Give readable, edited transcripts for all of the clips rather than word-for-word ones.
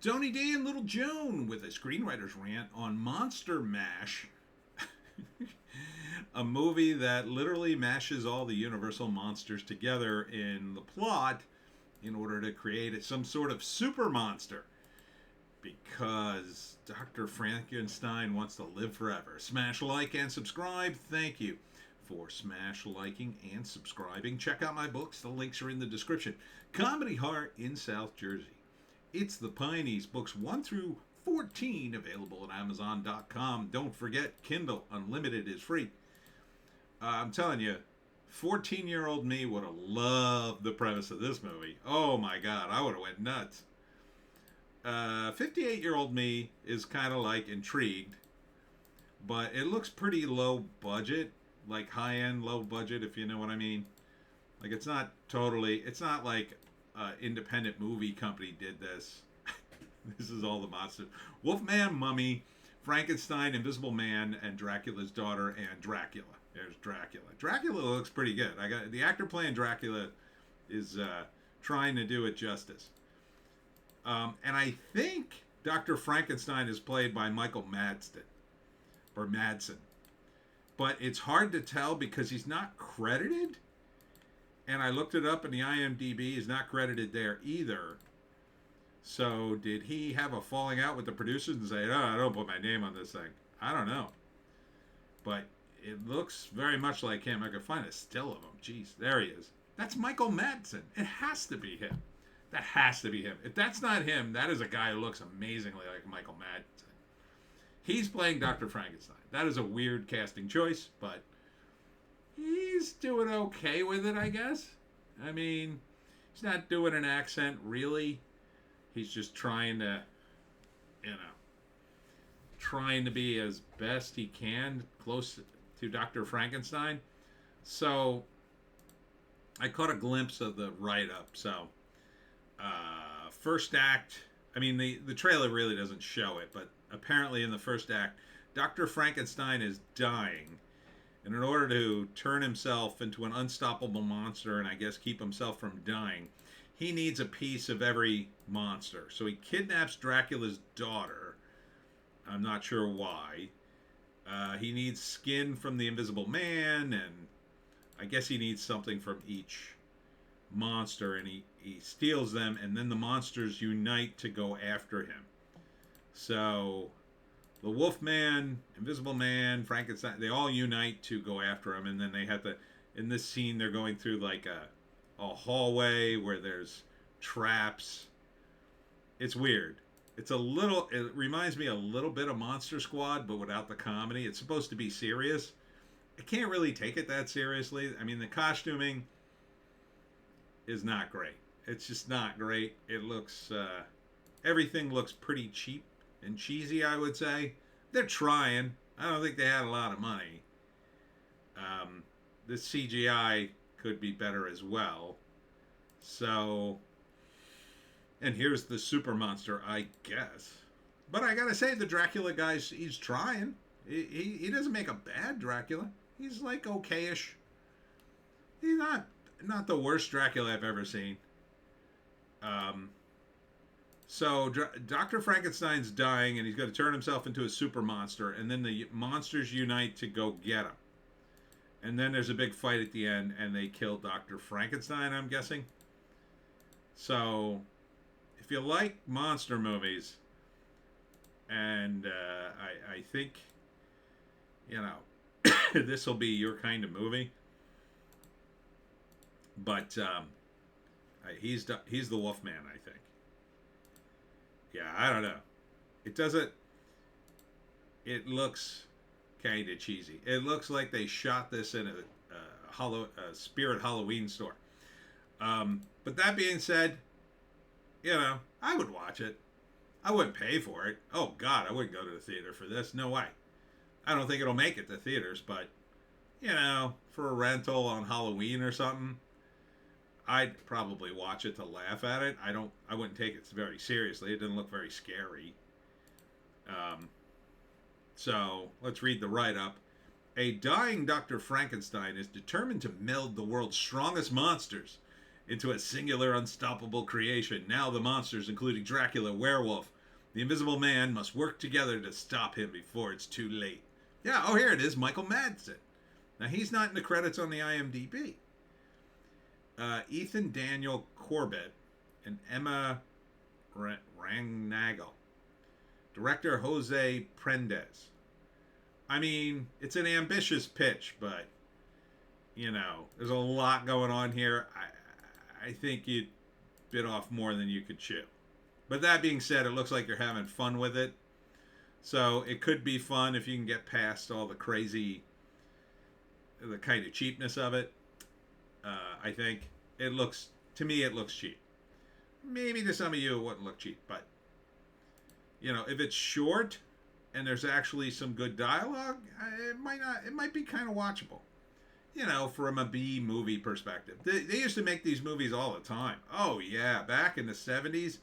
Tony D and Little Joan with a screenwriter's rant on Monster Mash, a movie that literally mashes all the Universal monsters together in the plot in order to create some sort of super monster. Because Dr. Frankenstein wants to live forever. Smash like and subscribe. Thank you for smash liking and subscribing. Check out my books. The links are in the description. Comedy Heart in South Jersey. It's the Pineys, books 1 through 14, available at Amazon.com. Don't forget, Kindle Unlimited is free. I'm telling you, 14-year-old me would have loved the premise of this movie. Oh my God, I would have went nuts. 58-year-old me is kind of like intrigued, but it looks pretty low budget, like high-end low budget, if you know what I mean. Like it's not like independent movie company did this. This is all the monsters: Wolfman, Mummy, Frankenstein, Invisible Man, and Dracula's daughter, and Dracula. There's Dracula. Dracula looks pretty good. The actor playing Dracula is trying to do it justice. And I think Dr. Frankenstein is played by Michael Madsen. But it's hard to tell because he's not credited. And I looked it up, and the IMDb is not credited there either. So did he have a falling out with the producers and say, "Oh, I don't put my name on this thing"? I don't know. But it looks very much like him. I could find a still of him. Jeez, there he is. That's Michael Madsen. It has to be him. That has to be him. If that's not him, that is a guy who looks amazingly like Michael Madsen. He's playing Dr. Frankenstein. That is a weird casting choice, but he's doing okay with it, I guess. I mean, he's not doing an accent, really. He's just trying to, trying to be as best he can close to Dr. Frankenstein. So, I caught a glimpse of the write-up. So, first act, I mean, the trailer really doesn't show it, but apparently in the first act, Dr. Frankenstein is dying. And in order to turn himself into an unstoppable monster and I guess keep himself from dying, he needs a piece of every monster. So he kidnaps Dracula's daughter. I'm not sure why. He needs skin from the Invisible Man, and I guess he needs something from each monster, and he steals them, and then the monsters unite to go after him. So the Wolfman, Invisible Man, Frankenstein, they all unite to go after him, and then they have to, in this scene, they're going through like a hallway where there's traps. It's weird. It reminds me a little bit of Monster Squad, but without the comedy. It's supposed to be serious. I can't really take it that seriously. I mean, the costuming is not great. It's just not great. It looks, everything looks pretty cheap and cheesy, I would say. They're trying. I don't think they had a lot of money. The CGI could be better as well. So, and here's the super monster, I guess. But I gotta say, the Dracula guy's, he's trying. He doesn't make a bad Dracula. He's like okayish. He's not the worst Dracula I've ever seen. So Dr. Frankenstein's dying, and he's going to turn himself into a super monster, and then the monsters unite to go get him. And then there's a big fight at the end, and they kill Dr. Frankenstein, I'm guessing. So, if you like monster movies, and I think, this will be your kind of movie. But he's the Wolfman, I think. Yeah, I don't know. It looks kind of cheesy. It looks like they shot this in a Spirit Halloween store. But that being said, I would watch it. I wouldn't pay for it. Oh, God, I wouldn't go to the theater for this. No way. I don't think it'll make it to theaters, but, for a rental on Halloween or something, I'd probably watch it to laugh at it. I wouldn't take it very seriously. It didn't look very scary. So, let's read the write-up. A dying Dr. Frankenstein is determined to meld the world's strongest monsters into a singular, unstoppable creation. Now the monsters, including Dracula, Werewolf, the Invisible Man, must work together to stop him before it's too late. Yeah, oh, here it is, Michael Madsen. Now, he's not in the credits on the IMDb. Ethan Daniel Corbett and Emma Rangnagel. Director Jose Prendes. I mean, it's an ambitious pitch, but, you know, there's a lot going on here. I think you bit off more than you could chew. But that being said, it looks like you're having fun with it. So it could be fun if you can get past all the crazy, the kind of cheapness of it. I think it looks, to me, it looks cheap. Maybe to some of you it wouldn't look cheap, but, you know, if it's short and there's actually some good dialogue, it might be kind of watchable. You know, from a B movie perspective. They used to make these movies all the time. Oh, yeah, back in the 70s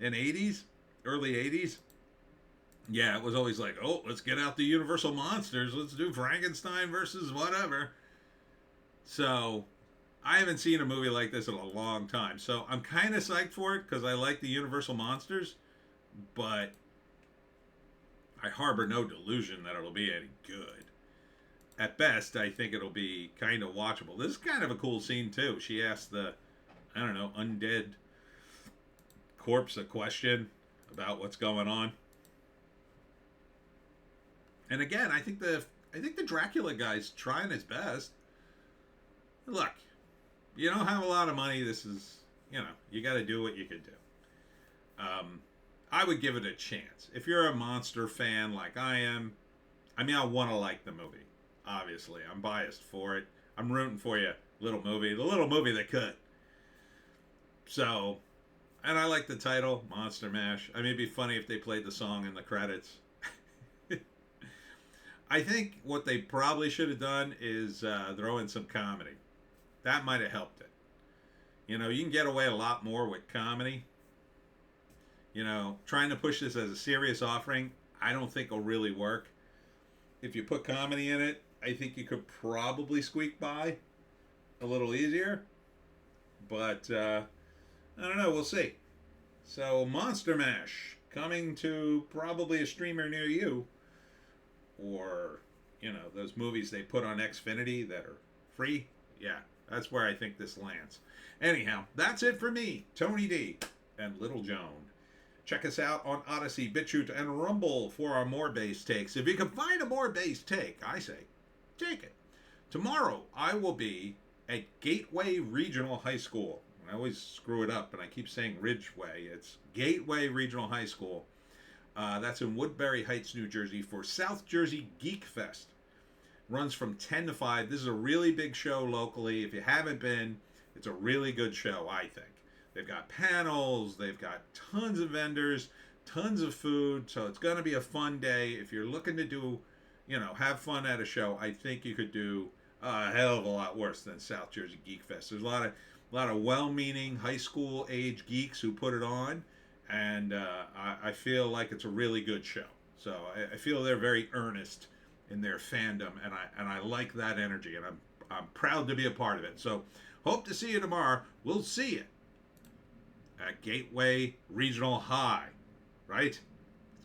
and 80s, early 80s. Yeah, it was always like, oh, let's get out the Universal Monsters. Let's do Frankenstein versus whatever. So, I haven't seen a movie like this in a long time. So, I'm kind of psyched for it because I like the Universal Monsters. But I harbor no delusion that it'll be any good. At best, I think it'll be kind of watchable. This is kind of a cool scene, too. She asked the, I don't know, undead corpse a question about what's going on. And again, I think the Dracula guy's trying his best. Look, you don't have a lot of money. This is, you know, you got to do what you can do. I would give it a chance. If you're a monster fan like I am, I mean, I want to like the movie. Obviously, I'm biased for it. I'm rooting for you, the little movie that could. So, and I like the title, Monster Mash. I mean, it'd be funny if they played the song in the credits. I think what they probably should have done is throw in some comedy. That might have helped it. You know, you can get away a lot more with comedy. You know, trying to push this as a serious offering, I don't think will really work. If you put comedy in it, I think you could probably squeak by a little easier. But, I don't know, we'll see. So, Monster Mash, coming to probably a streamer near you. Or, you know, those movies they put on Xfinity that are free. Yeah, that's where I think this lands. Anyhow, that's it for me, Tony D, and Little Joan. Check us out on Odysee, Bitchute, and Rumble for our more base takes. If you can find a more base take, I say, take it. Tomorrow, I will be at Gateway Regional High School. I always screw it up, and I keep saying Ridgeway. It's Gateway Regional High School. That's in Woodbury Heights, New Jersey, for South Jersey Geek Fest. Runs from 10 to 5. This is a really big show locally. If you haven't been, it's a really good show, I think. They've got panels. They've got tons of vendors, tons of food. So it's going to be a fun day. If you're looking to do, you know, have fun at a show, I think you could do a hell of a lot worse than South Jersey Geek Fest. There's a lot of well-meaning high school age geeks who put it on. And I feel like it's a really good show. So I feel they're very earnest in their fandom, and I like that energy, and I'm proud to be a part of it. So hope to see you tomorrow. We'll see you at Gateway Regional High, right?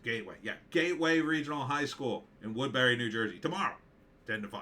Gateway, yeah, Gateway Regional High School in Woodbury, New Jersey tomorrow, 10 to 5.